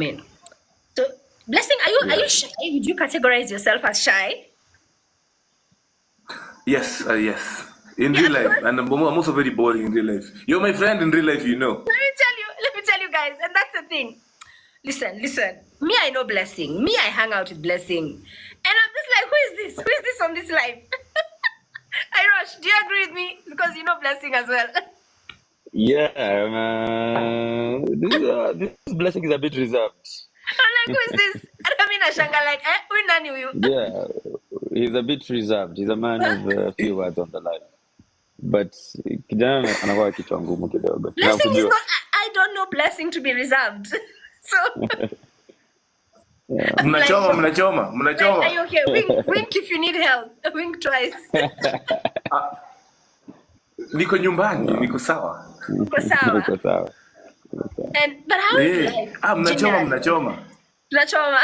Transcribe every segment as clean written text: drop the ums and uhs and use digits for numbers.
in. So, Blessing, are Yeah. you shy? Would you categorize yourself as shy? Yes, yes. In Yeah, real life, because and I'm also very boring in real life. You're my friend in real life, you know. let me tell you guys, and that's the thing. Listen. Me, I know Blessing. Me, I hang out with Blessing. And I'm just like, who is this? Who is this on this life? Ayrosh, do you agree with me? Because you know Blessing as well. Yeah, this blessing is a bit reserved. I'm like, who is this? And I mean, Ashanga, like, who nani you? Yeah, he's a bit reserved. He's a man of a few words on the line. But kijana anakuwa kichwa ngumu kidogo. Blessing is Tunakujua. not, I don't know Blessing to be reserved. So, Yeah. I'm Mnachoma, like, mnachoma, are mnachoma. you okay? Wink if you need help. Wink twice. Ah, niko nyumbani, Yeah. niko sawa. Uko sawa. Uko sawa. Uko sawa. But how is Eh, life mnachoma, generally? mnachoma. Tunachoma.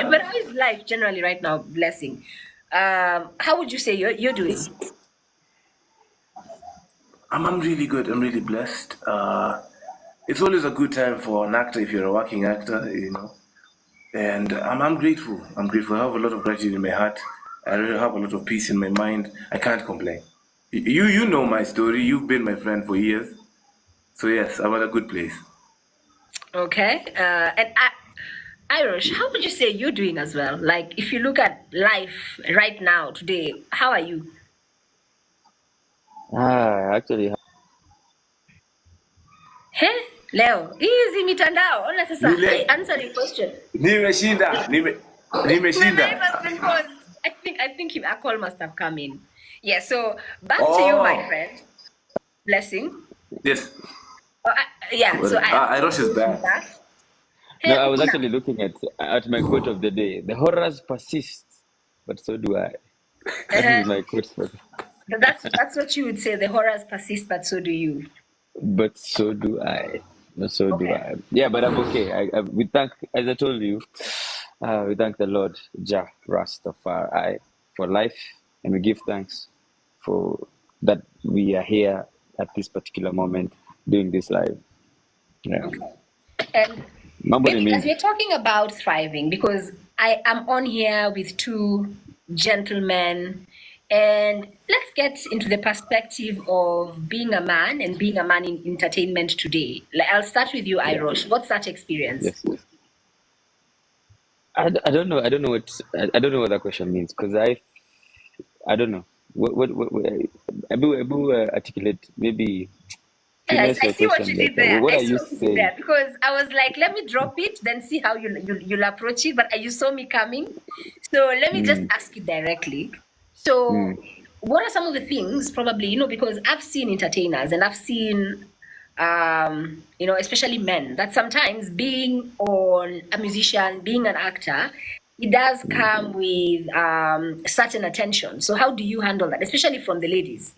But What? how is life generally right now, Blessing? How would you say you're doing? I'm really good. I'm really blessed. It's always a good time for an actor if you're a working actor, you know. And I'm grateful. I'm grateful. I have a lot of gratitude in my heart. I really have a lot of peace in my mind. I can't complain. You know my story. You've been my friend for years. So yes, I'm at a good place. Okay. Irish, how would you say you're doing as well? Like, if you look at life right now, today, how are you? Actually, Hey, Leo, easy mitandao. Ona sasa, I Nile, answered your question. nimeshinda, My life has nimeshinda. been paused. I think a call must have come in. Yeah, so back to you, my Oh, friend. Blessing. yes. Yeah, so I have two Ayrosh is questions back. back. no, Hey, I was Ukuna. actually looking at my quote of the day. The horrors persist, but so do I. That Uh-huh. is my quote for That's what you would say. The horrors persist, but so do you. but so do I. So do Okay. I. Yeah, but I'm okay. We thank, as I told you, we thank the Lord Jah Rastafari for life, and we give thanks for that we are here at this particular moment doing this live. Yeah, Okay. And mambo ni maybe as mingi. we're talking about thriving, because I am on here with two gentlemen, and let's get into the perspective of being a man and being a man in entertainment today. I'll start with you, Yeah, Ayrosh. What's that experience? yes. I don't know. I don't know what that question means because I don't know what Abu articulate maybe Yes, finesse I your see what you question did better. there. What I are see you what you did saying? there because I was like, let me drop it, then see how you'll approach it. But you saw me coming, so let me just Mm, ask you directly. So, mm, what are some of the things, probably, because I've seen entertainers and I've seen, especially men, that sometimes being on a musician, being an actor, it does mm. come with certain attention. So, how do you handle that, especially from the ladies?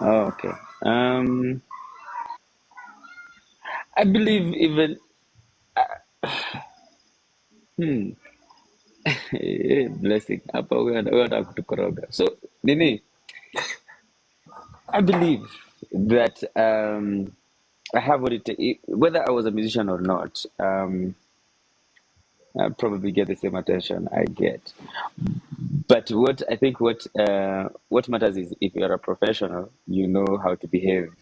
Oh, okay. I believe even hmm, blessing. Hapa huyo anataka kutukoroga. So nini? I believe that I have what it takes. Whether I was a musician or not, I probably get the same attention I get. But what matters is if you're a professional, you know how to behave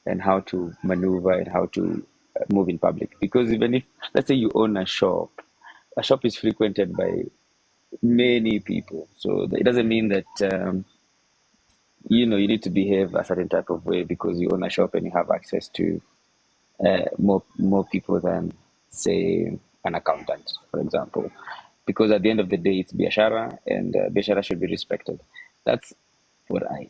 and how to maneuver and how to move in public. Because even if, let's say, you own a shop is frequented by many people, so it doesn't mean that you need to behave a certain type of way because you own a shop and you have access to more people than, say, an accountant, for example. Because at the end of the day, it's biashara, and biashara should be respected. That's what I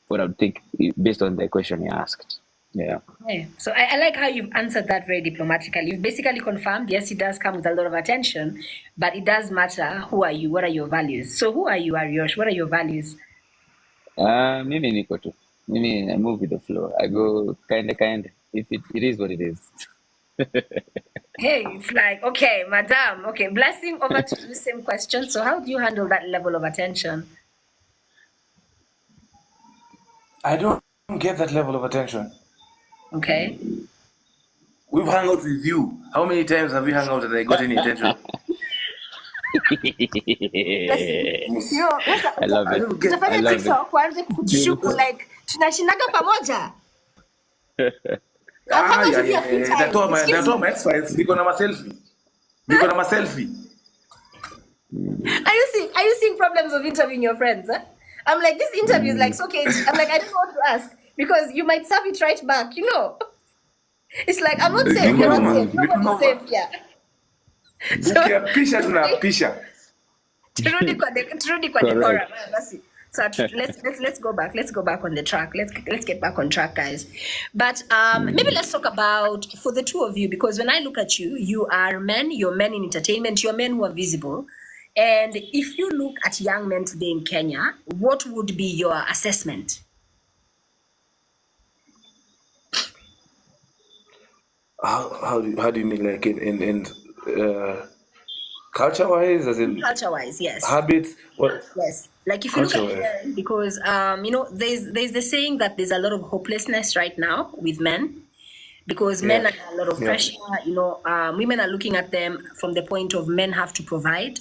would think based on the question you asked. Yeah. Yeah. So I like how you've answered that very diplomatically. You've basically confirmed, yes, it does come with a lot of attention, but it does matter who are you, what are your values. So who are you, Ayrosh? What are your values? Mimi niko tu. Mimi I move with the flow. I go kind. If it is what it is. Hey, it's like, okay, madam, okay, Blessing, over to you, same question. So how do you handle that level of attention? I don't get that level of attention. Okay. We've hung out with you. How many times have we hung out and I got any attention? You know, I love I it. don't get. I tutafanya love it. TikTok kuanze kutushuku Beautiful. like tunashindaga pamoja. I've hung Ah, out yeah, with you yeah, a few yeah. times. Excuse Natoa my me. X-Files. Niko na ma-selfie. Niko na ma-selfie. Are you seeing problems of interviewing your friends? Huh? I'm like, this interview is like so cagey. I'm like, I don't know what to ask because you might serve it right back, you know. It's like I'm not safe, Niko you're not noma. safe, Niko nobody's noma. safe here. So Ukiapisha tunapisha. turudi kwa Correct. decorum. Basi. So let's go back. Let's go back on the track. Let's get back on track, guys. But maybe let's talk about for the two of you, because when I look at you, you are men. You're men in entertainment. You're men who are visible. And if you look at young men today in Kenya, what would be your assessment? How do you mean, like in culture wise, as in Culture-wise, yes. habits? What Yes, like if you look culture at wise? men, because you know, there's the saying that there's a lot of hopelessness right now with men, because men Yeah, are under a lot of yeah, pressure. You know, women are looking at them from the point of men have to provide.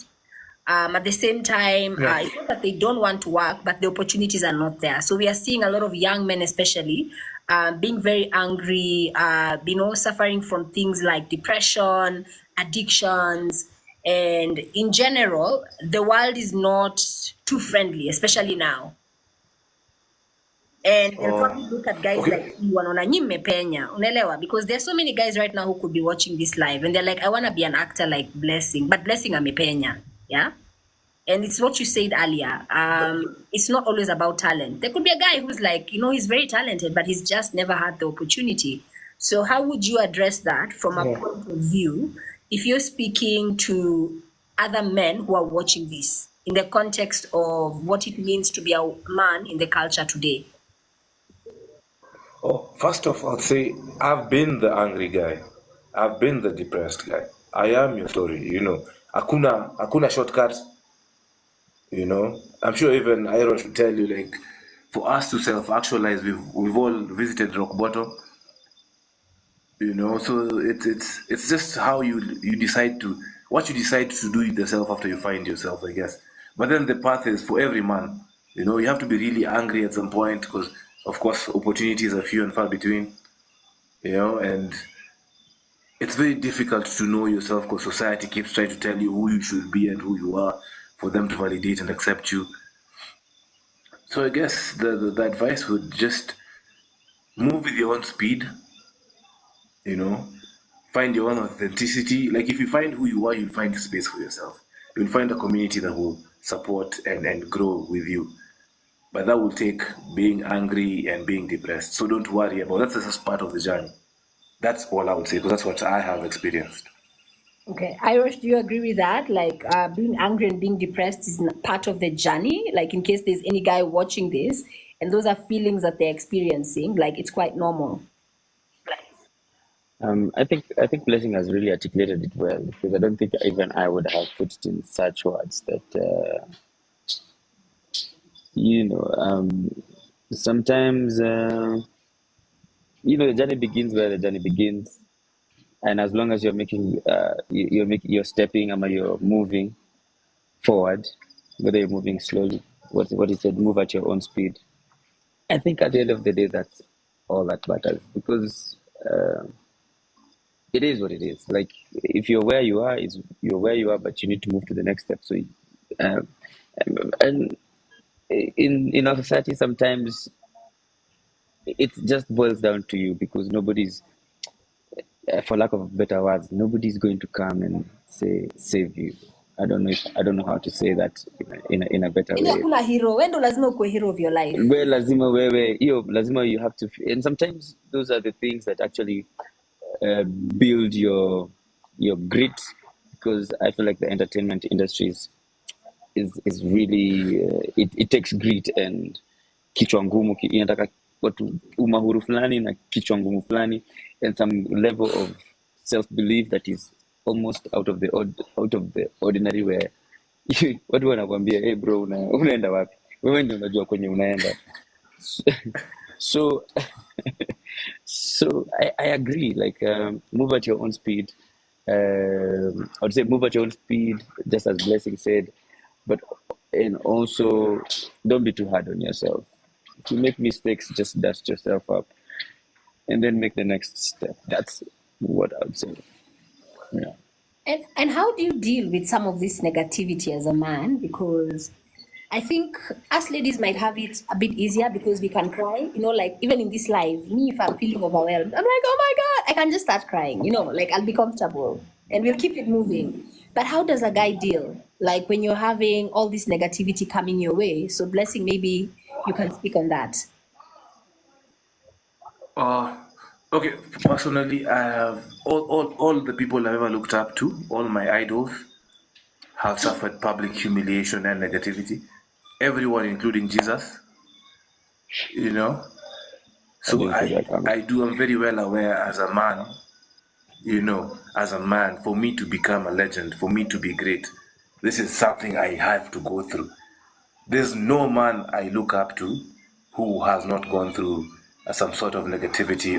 At the same time, yeah. it's not that they don't want to work, but the opportunities are not there. So we are seeing a lot of young men, especially, being very angry, you know, suffering from things like depression, addictions, and in general, the world is not too friendly, especially now. And they'll probably Oh, look at guys like okay. you, wanaona nyi mmepenya, unaelewa? Because there's so many guys right now who could be watching this live and they're like, I want to be an actor like Blessing, but Blessing amepenya, yeah? And it's what you said earlier. It's not always about talent. There could be a guy who's like, you know, he's very talented, but he's just never had the opportunity. So how would you address that from a Yeah. point of view if you're speaking to other men who are watching this in the context of what it means to be a man in the culture today? Oh, first off, I'll say I've been the angry guy. I've been the depressed guy. I am your story, you know. Akuna shortcut, you know. I'm sure even Ayrosh should tell you, like, for us to self-actualize, we've all visited rock bottom, you know. So it's just how you decide to what you decide to do with yourself after you find yourself, I guess. But then the path is for every man. You know, you have to be really angry at some point because, of course, opportunities are few and far between. You know, and it's very difficult to know yourself because society keeps trying to tell you who you should be and who you are for them to validate and accept you. So I guess the advice would just move with your own speed, you know, find your own authenticity. Like if you find who you are, you'll find space for yourself. You'll find a community that will support and grow with you. But that will take being angry and being depressed. So don't worry about that's just part of the journey. That's all I would say because that's what I have experienced. Okay, Irish, do you agree with that? Like being angry and being depressed is part of the journey. Like in case there's any guy watching this and those are feelings that they're experiencing, like it's quite normal. I think Blessing has really articulated it well because I don't think even I would have put it in such words that you know sometimes the journey begins where the journey begins, and as long as you're making you're stepping or you're moving forward, whether you're moving slowly, what he said, move at your own speed. I think at the end of the day, that's all that matters because it is what it is. Like if you're where you are, is you're where you are, but you need to move to the next step. So, um, and in our society, sometimes it just boils down to you because nobody's, for lack of better words, nobody's going to come and say save you. I don't know how to say that in a better Yaani way. hakuna hero, wewe ndo lazima ukuwe hero of your life. Lazima you have to, and sometimes those are the things that actually build your grit, because I feel like the entertainment industry is really it takes grit and kichwa ngumu, inataka watu umahuru fulani na kichwa ngumu fulani and some level of self belief that is almost out of the ordinary, where watu wanakwambia hey bro, unaenda wapi? Wewe ndio unajua kwenye unaenda. So So I agree. Like move at your own speed. I would say move at your own speed, just as Blessing said, but and also don't be too hard on yourself. If you make mistakes, just dust yourself up and then make the next step. That's what I would say. Yeah. And how do you deal with some of this negativity as a man? Because I think us ladies might have it a bit easier because we can cry. Like even in this live, me, if I'm feeling overwhelmed, I'm like, oh my God, I can just start crying. Like I'll be comfortable and we'll keep it moving. But how does a guy deal? Like when you're having all this negativity coming your way? So, Blessing, maybe you can speak on that. Uh, okay, personally, I have all the people I've ever looked up to, all my idols, have suffered public humiliation and negativity. Everyone, including Jesus, you know. I So didn't see that coming. I'm very well aware as a man, as a man, for me to become a legend, for me to be great, this is something I have to go through. There's no man I look up to who has not gone through some sort of negativity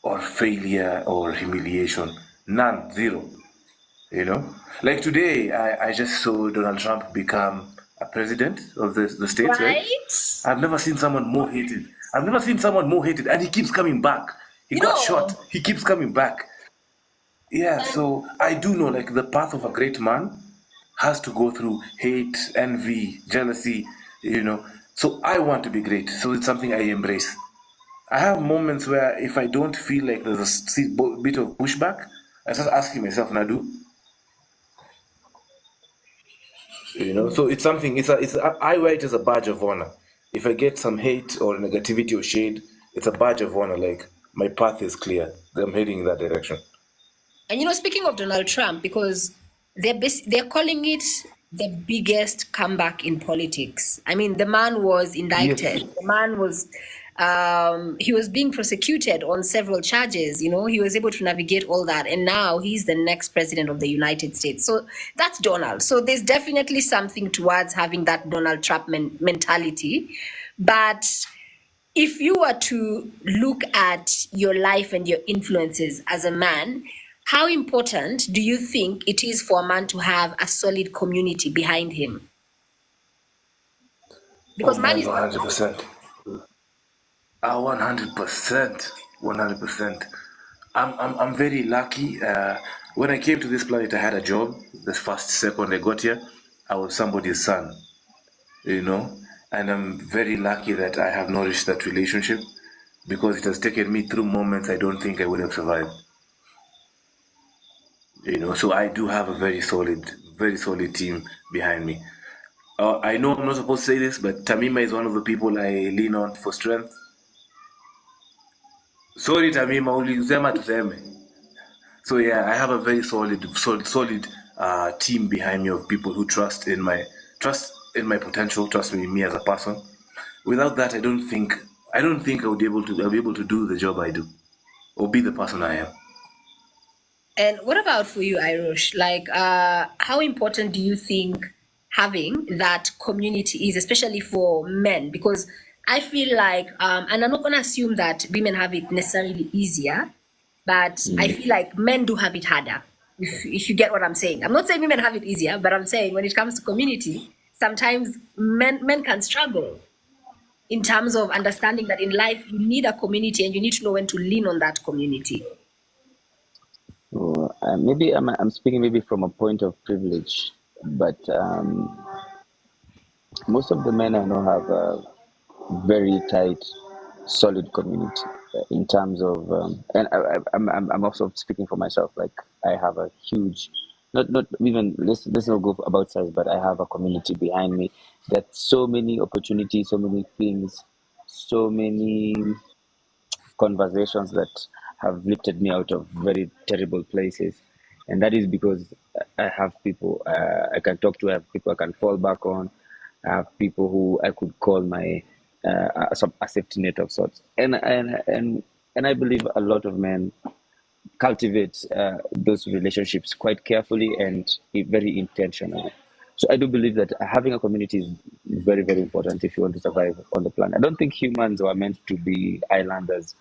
or failure or humiliation. None, zero. Like today, I just saw Donald Trump become a president of the states, right? Right? I've never seen someone more hated. I've never seen someone more hated, and he keeps coming back. He You got shot. know, He keeps coming back. Yeah, so I do know like the path of a great man has to go through hate, envy, jealousy, you know. So I want to be great. So it's something I embrace. I have moments where if I don't feel like there's a bit of pushback, I start asking myself, Nadu, So it's something. I wear it as a badge of honor. If I get some hate or negativity or shade, it's a badge of honor. Like my path is clear. I'm heading in that direction. and speaking of Donald Trump, because they're calling it the biggest comeback in politics. I mean, the man was Yes. indicted. The man was he was being prosecuted on several charges. He was able to navigate all that, and now he's the next president of the United States. So that's Donald. So there's definitely something towards having that Donald Trump mentality, but if you were to look at your life and your influences as a man, how important do you think it is for a man to have a solid community behind him? Oh Because man man, is not 100%. 100%. 100%. I'm very lucky. When I came to this planet, I had a job. The first second I got here, I was somebody's son. you know, and I'm very lucky that I have nourished that relationship because it has taken me through moments I don't think I would have survived. So I do have a very solid team behind me. I know I'm not supposed to say this, but Tamima is one of the people I lean on for strength. Sorry, Tamima, ulisema tuseme. So yeah, I have a very solid team behind me of people who trust in my potential, trust in me as a person. Without that, I don't think I'll be able to do the job I do or be the person I am. And what about for you, Ayrosh? Like, how important do you think having that community is, especially for men? Because I feel like, and I'm not going to assume that women have it necessarily easier, but I Mm. feel like men do have it harder. If you get what I'm saying, I'm not saying women have it easier, but I'm saying when it comes to community, sometimes men can struggle in terms of understanding that in life you need a community and you need to know when to lean on that community. So, maybe I'm speaking maybe from a point of privilege, but most of the men I know have a very tight, solid community in terms of, and I'm also speaking for myself. Like I have a huge, not even let's not go about size, but I have a community behind me. That so many opportunities, so many things, so many conversations that have lifted me out of very terrible places. And that is because I have people I can talk to, I have people I can fall back on, I have people who I could call my a safety net of sorts. And I believe a lot of men cultivate those relationships quite carefully and very intentionally. So I do believe that having a community is very, very important if you want to survive on the planet. I don't think humans were meant to be islanders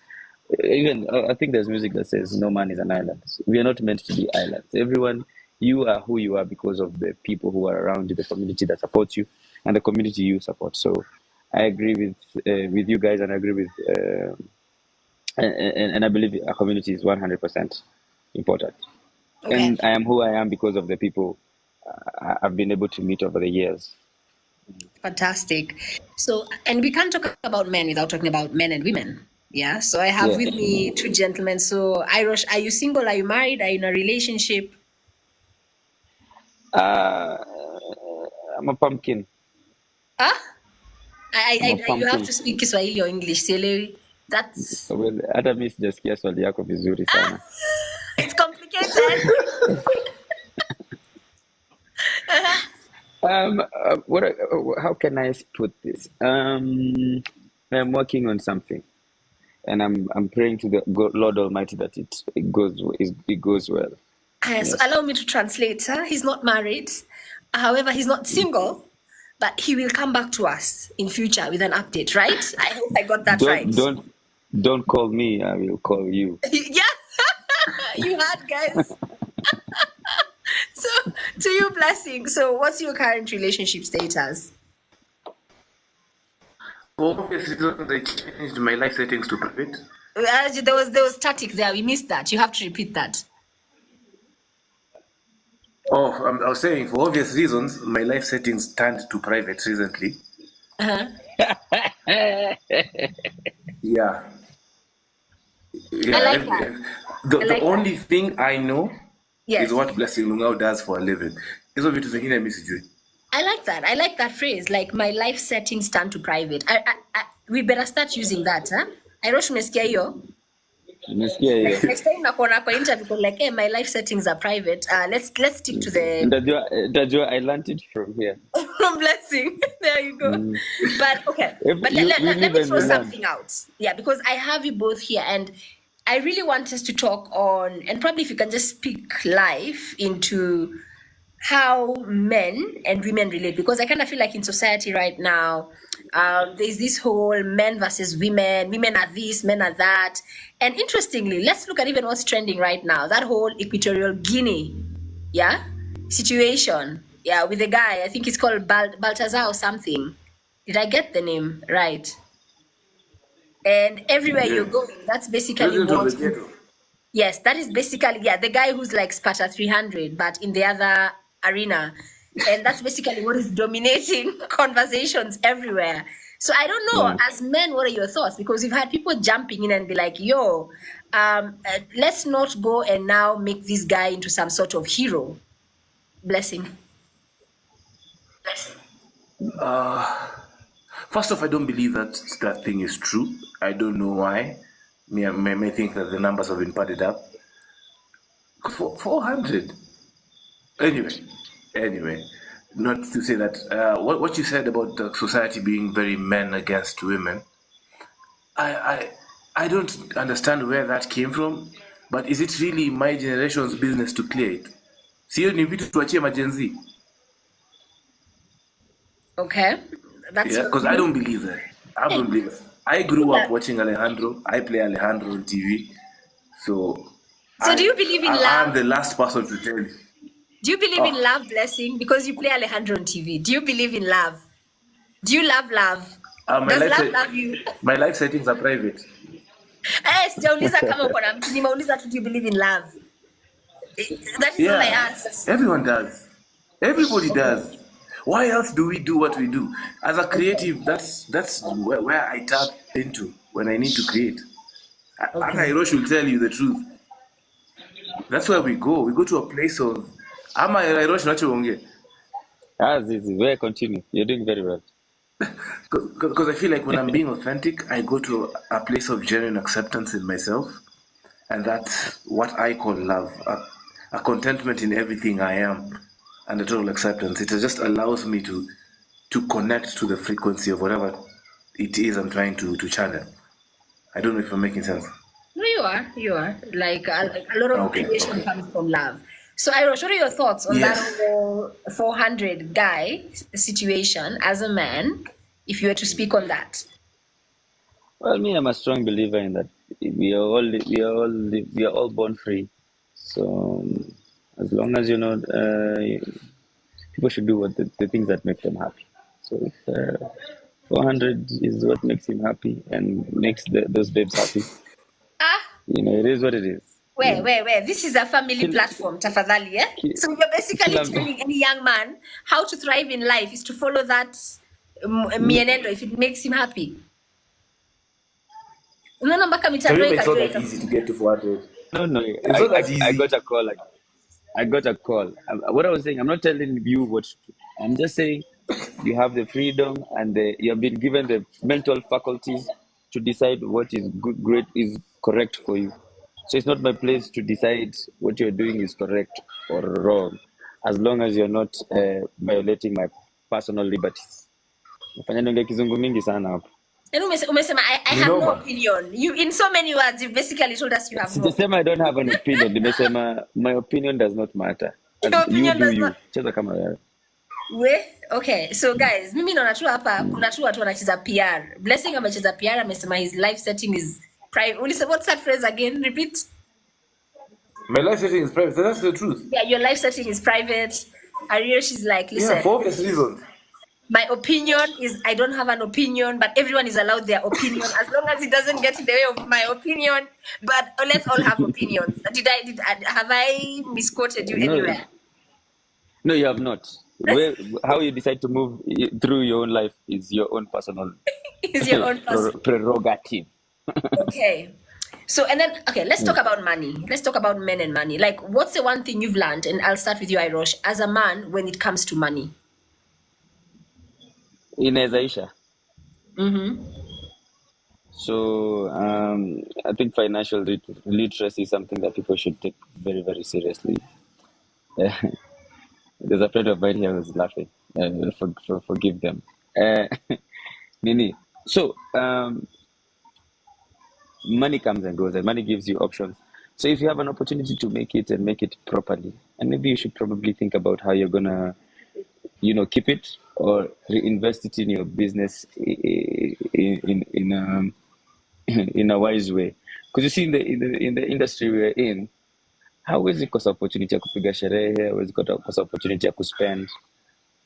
Even I think there's music that says no man is an island. We are not meant to be islands. Everyone, you are who you are because of the people who are around you, the community that supports you, and the community you support. So I agree with you guys, and I agree with and I believe our community is 100% important. Okay. And I am who I am because of the people I've been able to meet over the years. Fantastic. So, and we can't talk about men without talking about men and women. Yeah. So I have Yeah. with me two gentlemen. So, Ayrosh, are you single? Are you married? Are you in a relationship? Uh, I'm a pumpkin. Huh? I'm a You have pumpkin. to speak Kiswahili or English. Sielewi. That's Well, hata mi sijasikia swali yako vizuri sana. it's complicated. How can I put this? I'm working on something, and I'm praying to the Lord Almighty that it goes well. So Yes. allow me to translate. Huh? He's not married. However, he's not single, but he will come back to us in future with an update, right? I hope I got that right. Don't call me. I will call you. Yeah, you heard, guys. So, to you, Blessing. So, what's your current relationship status? For obvious reasons, I changed my life settings to private. There was static there. We missed that. You have to repeat that. Oh, I was saying, for obvious reasons, my life settings turned to private recently. Uh-huh. Yeah. Yeah. I like that. The only thing I know Yes. is what Blessing Lungaho does for a living. Hizo vitu zingine mimi sijui. I like that. I like that phrase. Like my life settings turn to private. We better start using that, huh? Ayrosh, umesikia hiyo? Umesikia hiyo? Next time nakuona kwa interview like, hey, my life settings are private. Let's stick to the Ndajua I learned it from here. from Blessing. There you go. But okay. But let me throw something out. Yeah, because I have you both here and I really want us to talk on, and probably if you can just speak life into how men and women relate, because I kind of feel like in society right now, there's this whole men versus women are this, men are that. And interestingly, let's look at even what's trending right now, that whole Equatorial Guinea, yeah, situation, yeah, with a guy, I think it's called Baltazar or something. Did I get the name right? And everywhere you're going, that's basically what. Yes, that is basically, yeah, the guy who's like Sparta 300, but in the other arena. And that's basically what is dominating conversations everywhere. So I don't know, as men, what are your thoughts? Because we've had people jumping in and be like, yo, let's not go and now make this guy into some sort of hero. Blessing. First off, I don't believe that thing is true. I don't know why. I may think that the numbers have been padded up. 400. Anyway, not to say that what you said about the society being very men against women. I don't understand where that came from, but is it really my generation's business to clear it? Sio ni vitu tuachie majenzi. Okay. That's because I don't believe that. I don't believe it. I grew up watching Alejandro. I play Alejandro on TV. So do you believe in love? I'm the last person to tell you. Do you believe in love, Blessing? Because you play Alejandro on TV. Do you believe in love? Do you love love? Does love love you? My life settings are private. Sijauliza kama uko na mtu, nimeuliza tu, do you believe in love? That is all I asked. Everyone does. Everybody does. Why else do we do what we do? As a creative, that's where I tap into when I need to create. Ayrosh will tell you the truth. That's where we go. We go to a place of. Ayrosh nachoonge. Where continue. You're doing very well. Because I feel like when I'm being authentic, I go to a place of genuine acceptance in myself, and that's what I call love. A contentment in everything I am, and a total acceptance. It just allows me to connect to the frequency of whatever it is I'm trying to channel. I don't know if I'm making sense. No, you are. Like a lot of creation comes from love. So, Ayrosh, what are your thoughts on that whole 400 guy situation as a man, if you were to speak on that? Well, me, I'm a strong believer in that we are all born free. So as long as people should do what the things that make them happy. So if 400 is what makes him happy and makes those babes happy, Ah, it is what it is. where? This is a family Kill, platform, tafadhali, eh? kill, So you're basically kila telling any young man how to thrive in life is to follow that mienendo if it makes him happy. Unaona mpaka mitandao Remember, it's not ikajua that easy to get to 400. no. It's not that I easy. got a call. I got a call. What I was saying, I'm not telling you what to do. I'm just saying you have the freedom and you have been given the mental faculties to decide what is good, great, is correct for you. So it's not my place to decide what you're doing is correct or wrong, as long as you're not violating my personal liberties. Nafanya niongea kizungu mingi sana hapo. And umesema I Ni have no normal. opinion. You in so many words you basically told us you have no Sijasema I opinion. don't have an opinion. Nimesema my opinion does not matter. As Your you opinion do does you. not. Cheza kama wewe. Okay, so guys, mimi naona tu hapa kuna tu watu wanacheza PR. Blessing amecheza PR, amesema his life setting is private. What's that phrase again? Repeat. My life setting is private. That's the truth. Yeah, your life setting is private. Ayrosh is like, Yeah, listen, for obvious reasons. my opinion is I don't have an opinion, but everyone is allowed their opinion as long as it doesn't get in the way of my opinion. But let's all have opinions. Have I misquoted you No, anywhere? no, you have not. How you decide to move through your own life is your own personal Is your own person. prerogative. Okay. So, and then, okay, let's talk about money. Let's talk about men and money. Like, what's the one thing you've learned? And I'll start with you, Ayrosh, as a man when it comes to money. Inaweza isha. Mm-hmm. So I think financial literacy is something that people should take very, very seriously. There's a friend of mine here who's laughing. Forgive them. Nini. So money comes and goes, and money gives you options. So if you have an opportunity to make it and make it properly, and maybe you should probably think about how you're gonna, keep it or reinvest it in your business in in a wise way. Because you see, in the industry we're in, hauwezi kosa opportunity ya kupiga sherehe, hauwezi kosa opportunity ya kuspend.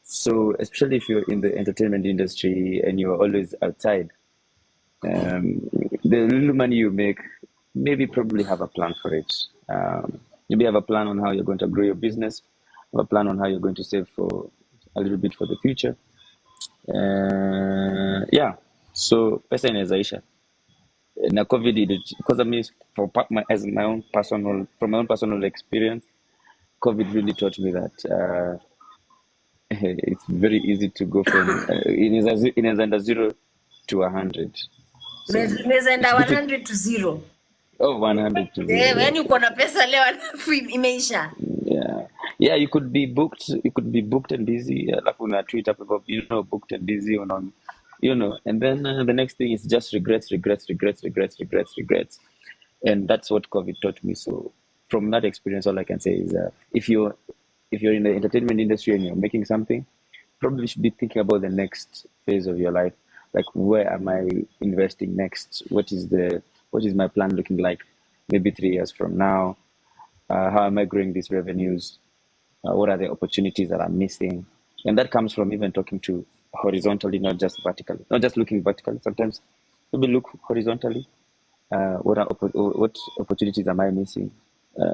So especially if you're in the entertainment industry and you're always outside, the little money you make, maybe probably have a plan for it. Maybe have a plan on how you're going to grow your business, have a plan on how you're going to save for a little bit for the future. Yeah, so pesa inaweza isha na COVID because I mean from my own personal experience, COVID really taught me that it's very easy to go from inaweza enda 0 to 100. So Unaweza enda it's good to 100 to 0. 100 to 0. Yani uko na pesa leo alafu imeisha. Yeah, you could be booked and busy, alafu una tweet up about booked and busy on and then the next thing is just regrets, and that's what COVID taught me. So from that experience, all I can say is if you're in the entertainment industry and you're making something, probably should be thinking about the next phase of your life. Like, where am I investing next? What is my plan looking like? Maybe 3 years from now. How am I growing these revenues? What are the opportunities that I'm missing? And that comes from even talking to horizontally, not just vertically, not just looking vertically. Sometimes maybe look horizontally. What opportunities am I missing?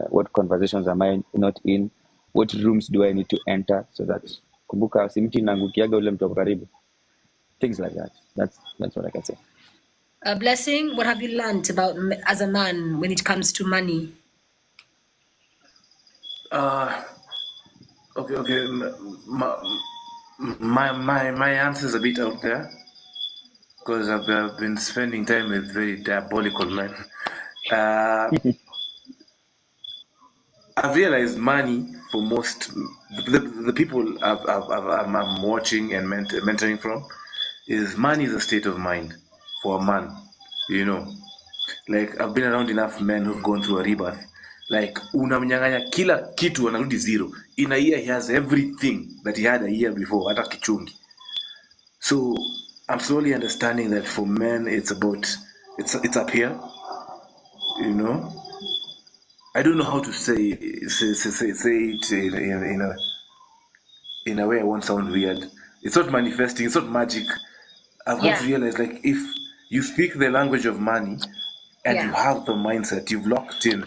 What conversations am I not in? What rooms do I need to enter so that kumbuka simti naangukiaga ule mtu karibu. Things like that. That's what I can say. Blessing, what have you learned about as a man when it comes to money? Okay. My answer is a bit out there because I've been spending time with very diabolical men. I've realized money for most the people I'm watching and mentoring from is money is a state of mind for a man. Like I've been around enough men who've gone through a rebirth. Like unamnyang'anya kila kitu anarudi zero. In a year he has everything that he had a year before, hata kichungi. So I'm slowly understanding that for men it's up here. You know, I don't know how to say it in a way I won't sound weird. It's not manifesting. It's not magic. I've come to Yeah, realize like if you speak the language of money and you yeah. have the mindset, you've locked in.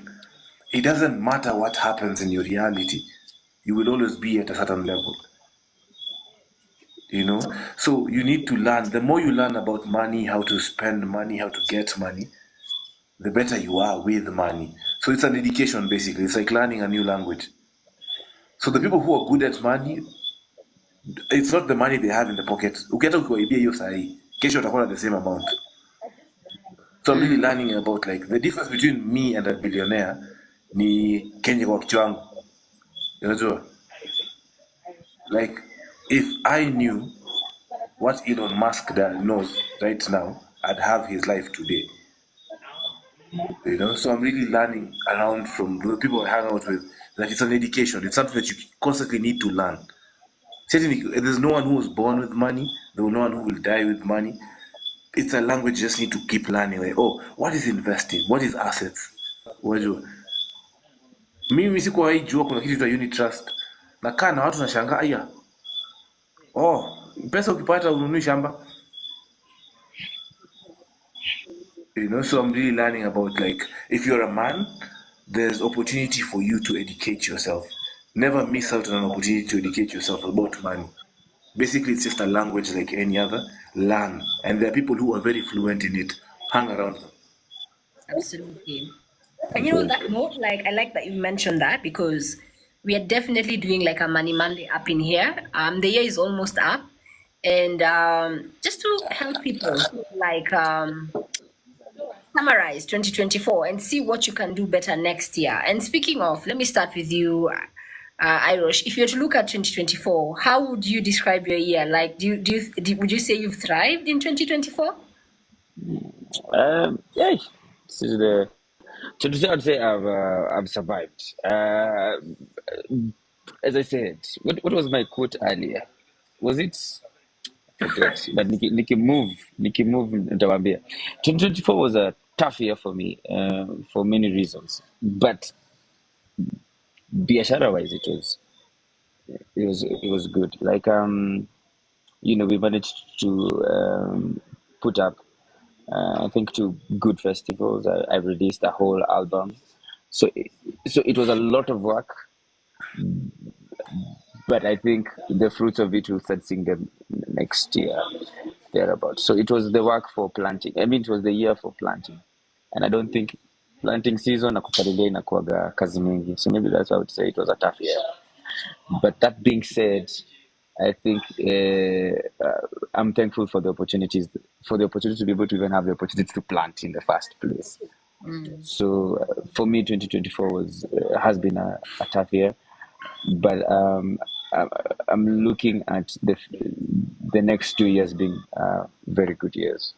It doesn't matter what happens in your reality. You will always be at a certain level. So you need to learn. The more you learn about money, how to spend money, how to get money, the better you are with money. So it's an education basically. It's like learning a new language. So the people who are good at money, it's not the money they have in the pocket. Ukienda ukiwaibia hiyo sahi, kesho utakuwa na the same amount. So I'm really learning about like the difference between me and a billionaire ni kenye kwa kichwa yangu. Unajua? Like if I knew what Elon Musk knows right now, I'd have his life today. So I'm really learning around from the people I hang out with that it's an education. It's something that you constantly need to learn. Certainly, there's no one who was born with money. There's no one who will die with money. It's a language you just need to keep learning. Like, oh, what is investing? What is assets? Wajua. Mimi sikuwahi jua kuna kitu cha unit trust. Nakaa na watu nashangaa, aya, oh, pesa ukipata ununui shamba. So I'm really learning about like if you're a man, there's opportunity for you to educate yourself. Never miss out on an opportunity to educate yourself about money. Basically, it's just a language like any other. Learn, and there are people who are very fluent in it. Hang around them. Absolutely. And Okay. that note, like I like that you mentioned that because we are definitely doing like a Money Monday up in here. The year is almost up, and just to help people like summarize 2024 and see what you can do better next year. And speaking of, let me start with you, Ayrosh. If you were to look at 2024, how would you describe your year? Like, would you say you've thrived in 2024? Yeah, this is the. So to say, I'd say I've survived. As I said, what was my quote earlier? Was it? Forget. But Nikki move nitawambia. 2024 was a tough year for me for many reasons. But biashara wise, it was good. Like we managed to put up I think two good festivals. I released a whole album, so it was a lot of work, but I think the fruits of it will start seeing them next year, thereabout. So it was the work for planting. I mean, it was the year for planting, and I don't think planting season na kupalilia inakuwaga kazi mingi. So maybe that's why I would say it was a tough year. But that being said, I think I'm thankful for the opportunities, for the opportunity to be able to even have the opportunity to plant in the first place. So for me, 2024 has been a tough year, but I'm looking at the next 2 years being very good years.